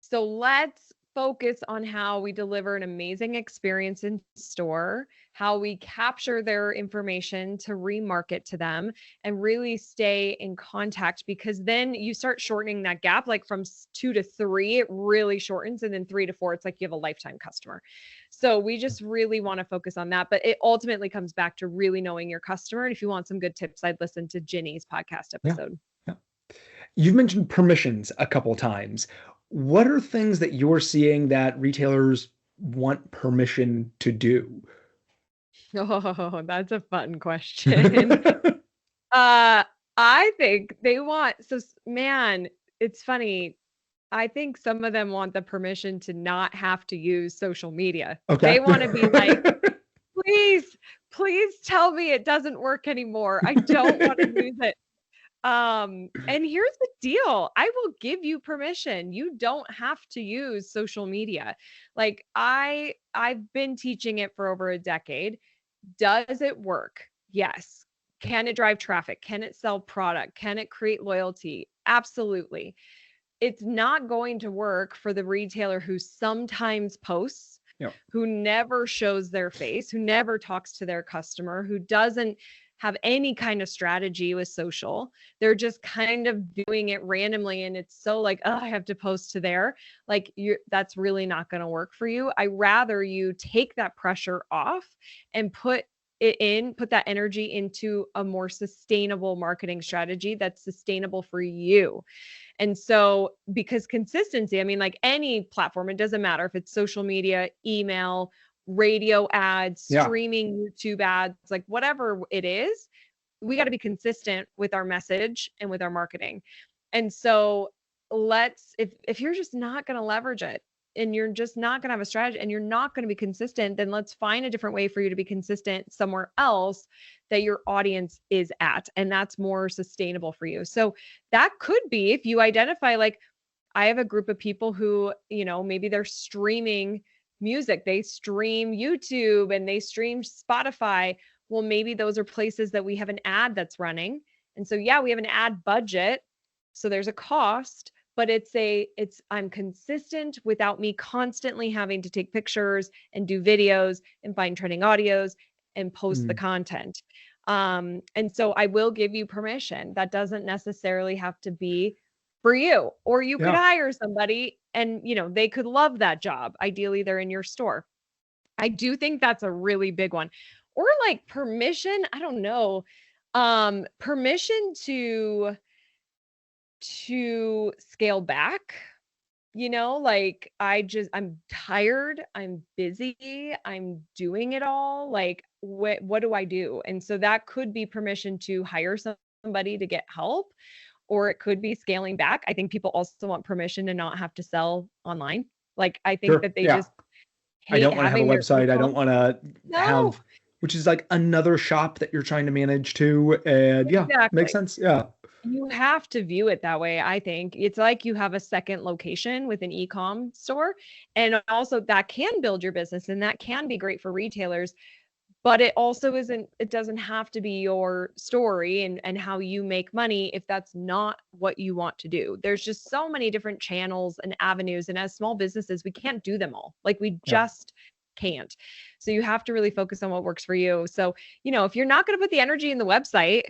So let's focus on how we deliver an amazing experience in store, how we capture their information to remarket to them, and really stay in contact, because then you start shortening that gap. Like from 2 to 3, it really shortens. And then 3 to 4, it's like you have a lifetime customer. So we just really want to focus on that. But it ultimately comes back to really knowing your customer. And if you want some good tips, I'd listen to Ginny's podcast
yeah,
episode.
yeah. You've mentioned permissions a couple times. What are things that you're seeing that retailers want permission to do?
Oh, that's a fun question. Uh, I think they want man, it's funny. I think some of them want the permission to not have to use social media.
Okay.
They want to be like, please, please tell me it doesn't work anymore. I don't want to use it. And here's the deal. I will give you permission. You don't have to use social media. Like I've been teaching it for over a decade. Does it work? Yes. Can it drive traffic? Can it sell product? Can it create loyalty? Absolutely. It's not going to work for the retailer who sometimes posts,
Yep.
who never shows their face, who never talks to their customer, who doesn't have any kind of strategy with social. They're just kind of doing it randomly. And it's so like, oh, I have to post to there. Like that's really not going to work for you. I rather you take that pressure off and put that energy into a more sustainable marketing strategy that's sustainable for you. And so, because consistency, I mean, like any platform, it doesn't matter if it's social media, email, radio ads,
Yeah.
streaming YouTube ads, like whatever it is, we got to be consistent with our message and with our marketing. And so, if you're just not going to leverage it and you're just not going to have a strategy and you're not going to be consistent, then let's find a different way for you to be consistent somewhere else that your audience is at, and that's more sustainable for you. So that could be if you identify, like, I have a group of people who, maybe they're streaming music, they stream YouTube and they stream Spotify. Well, maybe those are places that we have an ad that's running. And so, yeah, we have an ad budget. So there's a cost, but I'm consistent without me constantly having to take pictures and do videos and find trending audios and post the content. And so I will give you permission. That doesn't necessarily have to be for you, or you could hire somebody and, they could love that job. Ideally, they're in your store. I do think that's a really big one. Or like permission, I don't know, permission to scale back. Like I'm tired, I'm busy, I'm doing it all. Like, what do I do? And so that could be permission to hire somebody to get help, or it could be scaling back. I think people also want permission to not have to sell online. Like, I think that they just
I don't
hate
want to have a
having their
website. I don't
e-com.
want to have, which is like another shop that you're trying to manage too. And yeah, makes
Exactly.
sense. Yeah.
You have to view it that way. I think it's like you have a second location with an e-com store. And also that can build your business and that can be great for retailers, but it also it doesn't have to be your story and how you make money if that's not what you want to do. There's just so many different channels and avenues. And as small businesses, we can't do them all. Like we just can't. So you have to really focus on what works for you. So, if you're not going to put the energy in the website,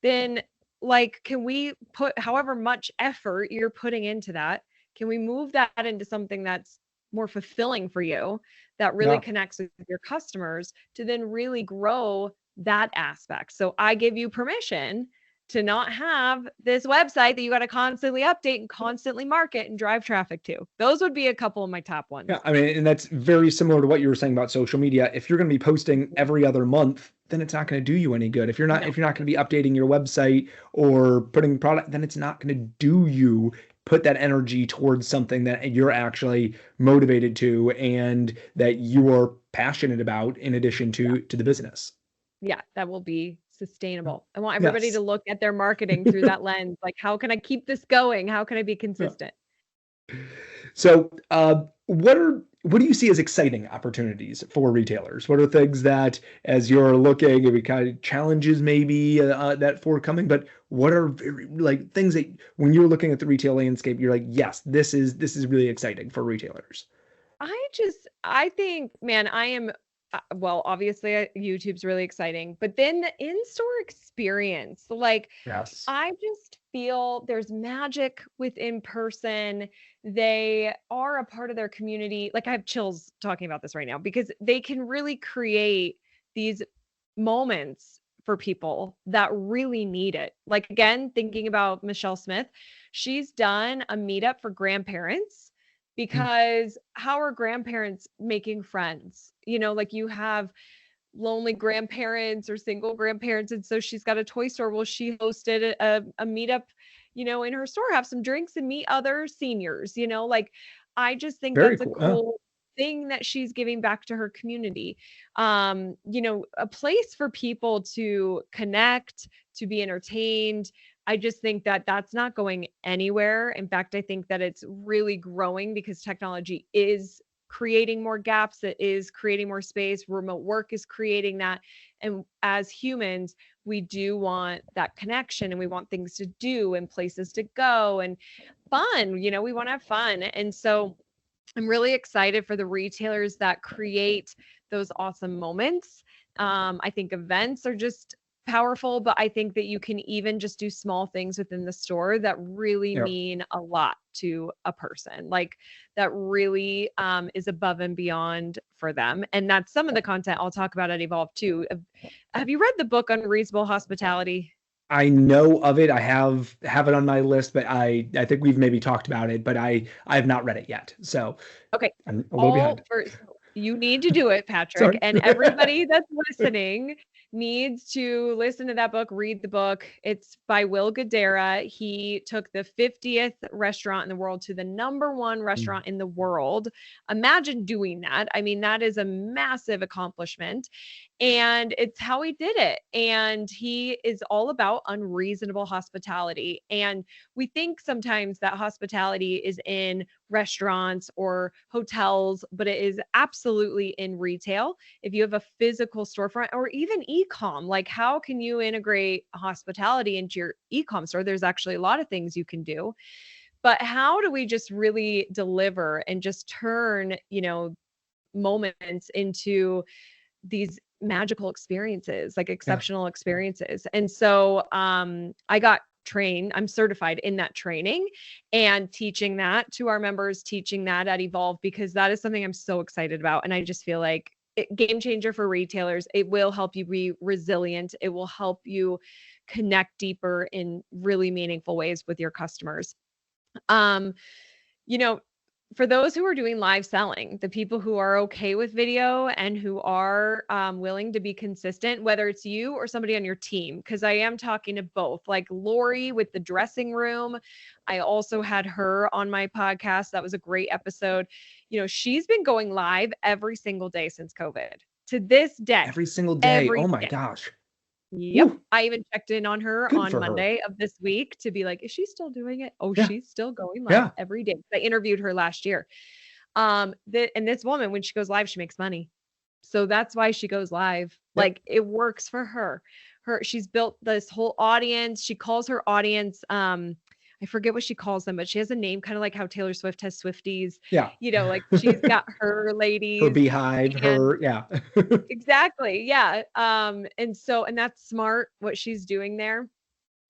then like, can we put however much effort you're putting into that? Can we move that into something that's more fulfilling for you, that really connects with your customers to then really grow that aspect? So I give you permission to not have this website that you got to constantly update and constantly market and drive traffic to. Those would be a couple of my top ones.
Yeah, I mean, and that's very similar to what you were saying about social media. If you're going to be posting every other month, then it's not going to do you any good. If you're not going to be updating your website or putting product, then it's not going to do you. Put that energy towards something that you're actually motivated to and that you are passionate about in addition to the business.
Yeah, that will be sustainable. I want everybody to look at their marketing through that lens. Like, how can I keep this going? How can I be consistent?
So, what do you see as exciting opportunities for retailers? What are things that, as you're looking, maybe kind of challenges maybe that forthcoming, but what are like things that when you're looking at the retail landscape, you're like, yes, this is really exciting for retailers.
I think, man, I am, well, obviously YouTube's really exciting, but then the in-store experience, like, I just feel there's magic with in-person. They are a part of their community. Like, I have chills talking about this right now because they can really create these moments for people that really need it. Like, again, thinking about Michelle Smith, she's done a meetup for grandparents because how are grandparents making friends? Like you have lonely grandparents or single grandparents. And so she's got a toy store. Well, she hosted a meetup, in her store, have some drinks and meet other seniors, like I just think
Very
that's a
cool. Yeah.
cool thing that she's giving back to her community. A place for people to connect, to be entertained. I just think that that's not going anywhere. In fact, I think that it's really growing because technology is creating more gaps, it is creating more space. Remote work is creating that. And as humans, we do want that connection and we want things to do and places to go and fun. We want to have fun. And so I'm really excited for the retailers that create those awesome moments. I think events are just powerful, but I think that you can even just do small things within the store that really mean a lot to a person, like that really is above and beyond for them. And that's some of the content I'll talk about at Evolve too. Have you read the book Unreasonable Hospitality?
I know of it. I have it on my list, but I think we've maybe talked about it, but I have not read it yet. So
okay,
I'm a little behind.
You need to do it, Patrick. And everybody that's listening needs to listen to that book, read the book. It's by Will Guidara. He took the 50th restaurant in the world to the #1 restaurant in the world. Imagine doing that. I mean, that is a massive accomplishment. And it's how he did it. And he is all about unreasonable hospitality. And we think sometimes that hospitality is in restaurants or hotels, but it is absolutely in retail. If you have a physical storefront or even e-com, like how can you integrate hospitality into your e-com store? There's actually a lot of things you can do. But how do we just really deliver and just turn, moments into these magical experiences, like exceptional experiences? And so I got trained, I'm certified in that training and teaching that to our members, teaching that at Evolve, because that is something I'm so excited about. And I just feel like game changer for retailers. It will help you be resilient. It will help you connect deeper in really meaningful ways with your customers. For those who are doing live selling, the people who are okay with video and who are willing to be consistent, whether it's you or somebody on your team, because I am talking to both, like Lori with the dressing room. I also had her on my podcast. That was a great episode. She's been going live every single day since COVID to this day.
Every single day. Oh my gosh.
Yep. Ooh. I even checked in on her
Good
on Monday of this week to be like, is she still doing it? Oh,
Yeah.
she's still going live every day. I interviewed her last year. And this woman, when she goes live, she makes money. So that's why she goes live. Yep. Like it works for her. She's built this whole audience. She calls her audience, I forget what she calls them, but she has a name kind of like how Taylor Swift has Swifties.
Yeah.
Like she's got her ladies.
Her beehive, yeah.
Exactly. Yeah. And that's smart what she's doing there.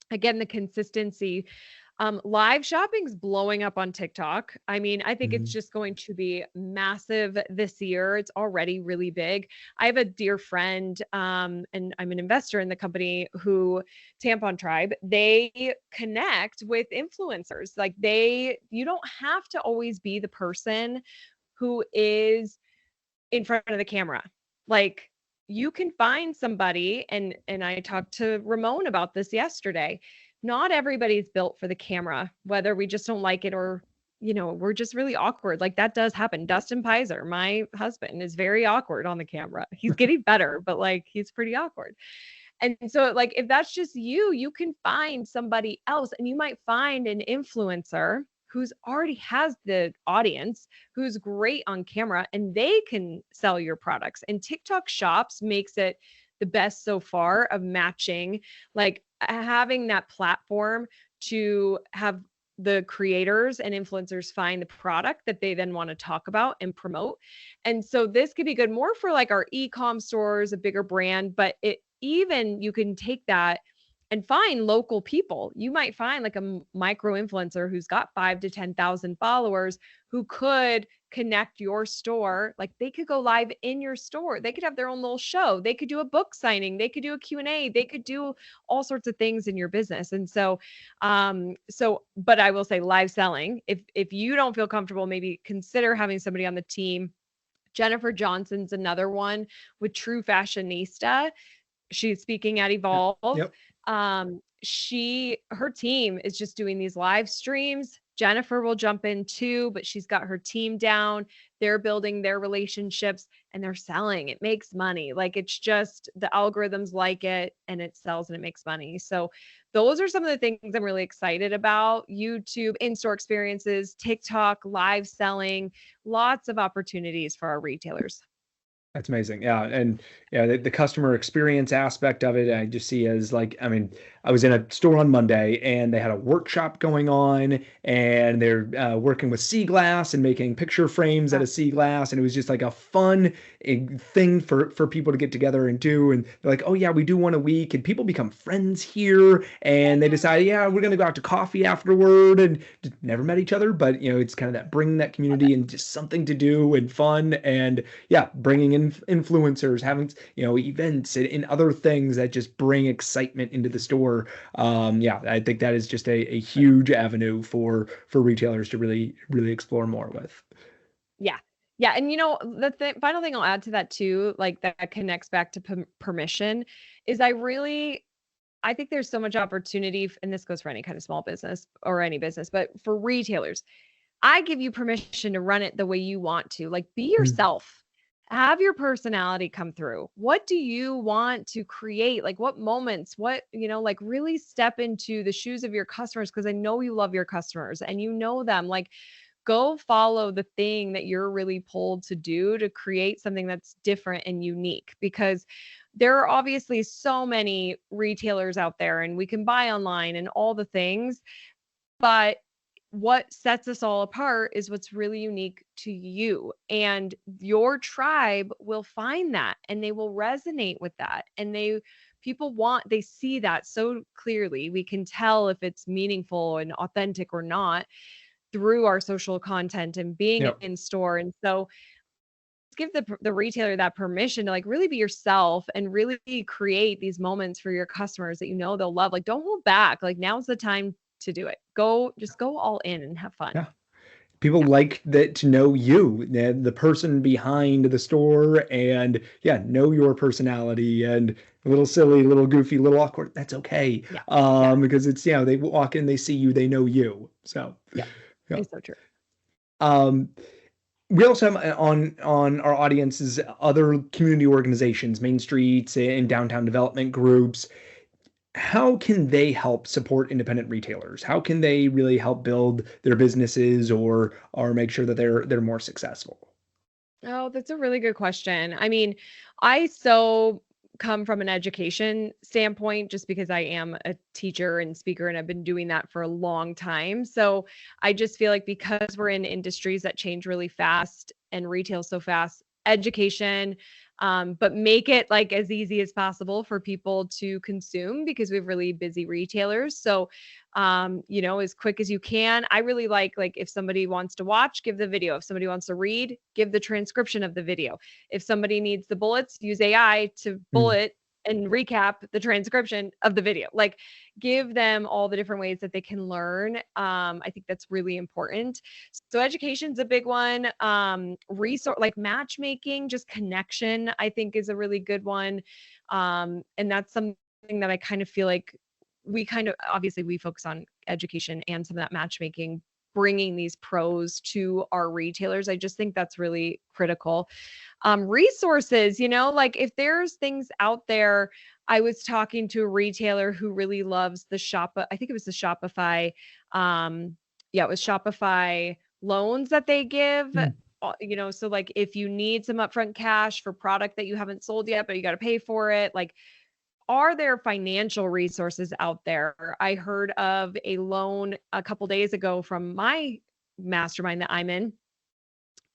Again, the consistency. Live shopping's blowing up on TikTok. I mean, I think it's just going to be massive this year. It's already really big. I have a dear friend, and I'm an investor in the company who Tampon Tribe, they connect with influencers. Like you don't have to always be the person who is in front of the camera. Like you can find somebody, and I talked to Ramon about this yesterday. Not everybody's built for the camera, whether we just don't like it or, we're just really awkward. Like that does happen. Dustin Pizer, my husband, is very awkward on the camera. He's getting better, but like he's pretty awkward. And so like, if that's just you can find somebody else, and you might find an influencer who's already has the audience, who's great on camera, and they can sell your products. And TikTok Shops makes it the best so far of matching, like having that platform to have the creators and influencers find the product that they then want to talk about and promote. And so this could be good more for like our e-com stores, a bigger brand, but you can take that and find local people. You might find like a micro influencer who's got 5 to 10,000 followers who could connect your store. Like they could go live in your store. They could have their own little show. They could do a book signing. They could do a Q&A. They could do all sorts of things in your business. And but I will say live selling, if you don't feel comfortable, maybe consider having somebody on the team. Jennifer Johnson's another one with True Fashionista. She's speaking at Evolve.
Yep.
Her team is just doing these live streams. Jennifer will jump in too, but she's got her team down. They're building their relationships and they're selling. It makes money. Like it's just the algorithms like it and it sells and it makes money. So those are some of the things I'm really excited about. YouTube, in-store experiences, TikTok, live selling, lots of opportunities for our retailers.
That's amazing. Yeah. And yeah, the customer experience aspect of it, I just see as like, I mean, I was in a store on Monday and they had a workshop going on and they're working with sea glass and making picture frames out of sea glass. And it was just like a fun thing for people to get together and do. And they're like, oh yeah, we do one a week, and people become friends here. And they decide, yeah, we're going to go out to coffee afterward, and just never met each other. But it's kind of that bringing that community and just something to do and fun. And yeah, bringing in influencers, having events and other things that just bring excitement into the store. Yeah, I think that is just a huge avenue for retailers to really explore more with.
Yeah. And the final thing I'll add to that too, like that connects back to permission, is I think there's so much opportunity, and this goes for any kind of small business or any business, but for retailers, I give you permission to run it the way you want to. Like be yourself. Have your personality come through. What do you want to create? Like what moments, like really step into the shoes of your customers, because I know you love your customers and you know them. Like go follow the thing that you're really pulled to do to create something that's different and unique, because there are obviously so many retailers out there and we can buy online and all the things, but what sets us all apart is what's really unique to you, and your tribe will find that and they will resonate with that. And they see that so clearly. We can tell if it's meaningful and authentic or not through our social content and being in store. And so give the retailer that permission to like really be yourself and really create these moments for your customers that they'll love. Like don't hold back. Like now's the time to do it. Just go all in and have fun.
Yeah. People like that, to know you, the person behind the store, and know your personality, and a little silly, a little goofy, a little awkward. That's okay. Because it's, they walk in, they see you, they know you. So
it's so true.
We also have on our audiences other community organizations, Main Streets and downtown development groups. How can they help support independent retailers? How can they really help build their businesses or make sure that they're more successful?
Oh, that's a really good question. I mean, I so come from an education standpoint just because I am a teacher and speaker and I've been doing that for a long time. So I just feel like because we're in industries that change really fast and retail so fast, education, but make it like as easy as possible for people to consume, because we have really busy retailers. So, as quick as you can. I really like if somebody wants to watch, give the video. If somebody wants to read, give the transcription of the video. If somebody needs the bullets, use AI to bullet and recap the transcription of the video. Like give them all the different ways that they can learn. I think that's really important. So education's a big one. Resource like matchmaking, just connection, I think is a really good one. And that's something that I kind of feel like obviously we focus on education and some of that matchmaking, bringing these pros to our retailers. I just think that's really critical. Resources, like if there's things out there, I was talking to a retailer who really loves the I think it was the Shopify. It was Shopify loans that they give. So like if you need some upfront cash for product that you haven't sold yet, but you got to pay for it, like, are there financial resources out there? I heard of a loan a couple days ago from my mastermind that I'm in.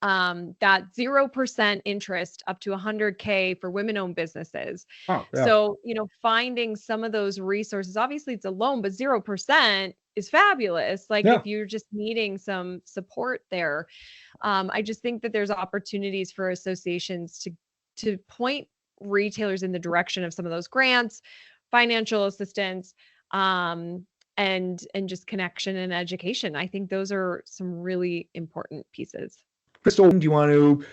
that 0% interest up to 100K for women-owned businesses.
Oh, yeah.
So, finding some of those resources, obviously it's a loan, but 0% is fabulous. Like
Yeah.
if you're just needing some support there, I just think that there's opportunities for associations to point retailers in the direction of some of those grants, financial assistance, and just connection and education. I think those are some really important pieces.
Crystal, do you want to,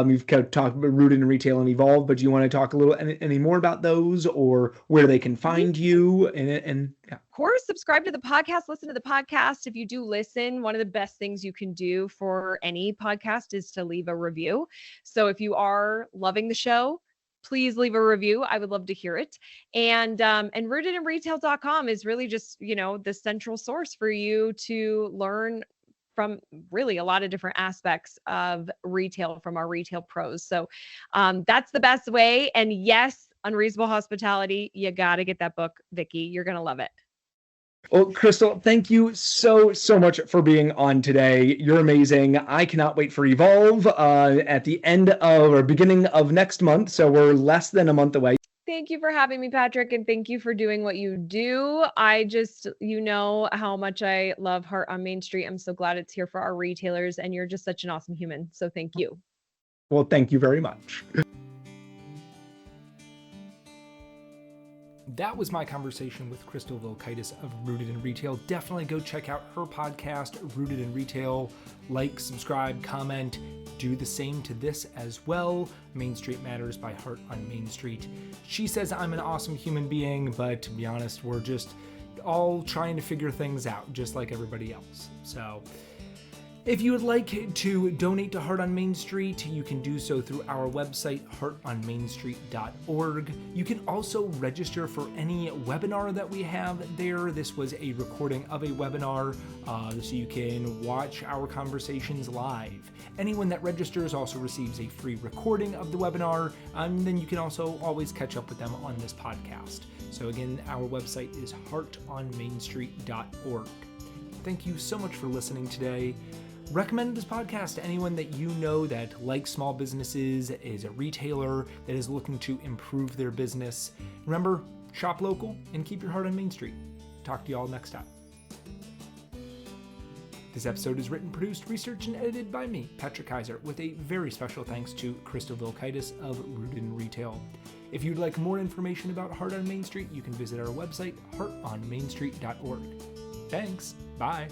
you've kind of talked about Rooted in Retail and Evolve, but do you want to talk a little, any more about those, or where they can find you? And yeah.
Of course, subscribe to the podcast, listen to the podcast. If you do listen, one of the best things you can do for any podcast is to leave a review. So if you are loving the show, please leave a review. I would love to hear it. And rootedinretail.com is really just, the central source for you to learn from really a lot of different aspects of retail from our retail pros. So that's the best way. And yes, Unreasonable Hospitality, you got to get that book, Vicki. You're going to love it.
Well, Crystal, thank you so much for being on today. You're amazing. I cannot wait for Evolve at the end of or beginning of next month. So we're less than a month away.
Thank you for having me, Patrick, and thank you for doing what you do. I just, how much I love Heart on Main Street. I'm so glad it's here for our retailers, and you're just such an awesome human. So thank you.
Well, thank you very much.
That was my conversation with Crystal Vilkaitis of Rooted in Retail. Definitely go check out her podcast, Rooted in Retail. Like, subscribe, comment, do the same to this as well. Main Street Matters by Heart on Main Street. She says I'm an awesome human being, but to be honest, we're just all trying to figure things out, just like everybody else. So if you would like to donate to Heart on Main Street, you can do so through our website, heartonmainstreet.org. You can also register for any webinar that we have there. This was a recording of a webinar, so you can watch our conversations live. Anyone that registers also receives a free recording of the webinar, and then you can also always catch up with them on this podcast. So again, our website is heartonmainstreet.org. Thank you so much for listening today. Recommend this podcast to anyone that you know that likes small businesses, is a retailer that is looking to improve their business. Remember, shop local and keep your heart on Main Street. Talk to you all next time. This episode is written, produced, researched, and edited by me, Patrick Kaiser, with a very special thanks to Crystal Vilkaitis of Rooted in Retail. If you'd like more information about Heart on Main Street, you can visit our website, heartonmainstreet.org. Thanks. Bye.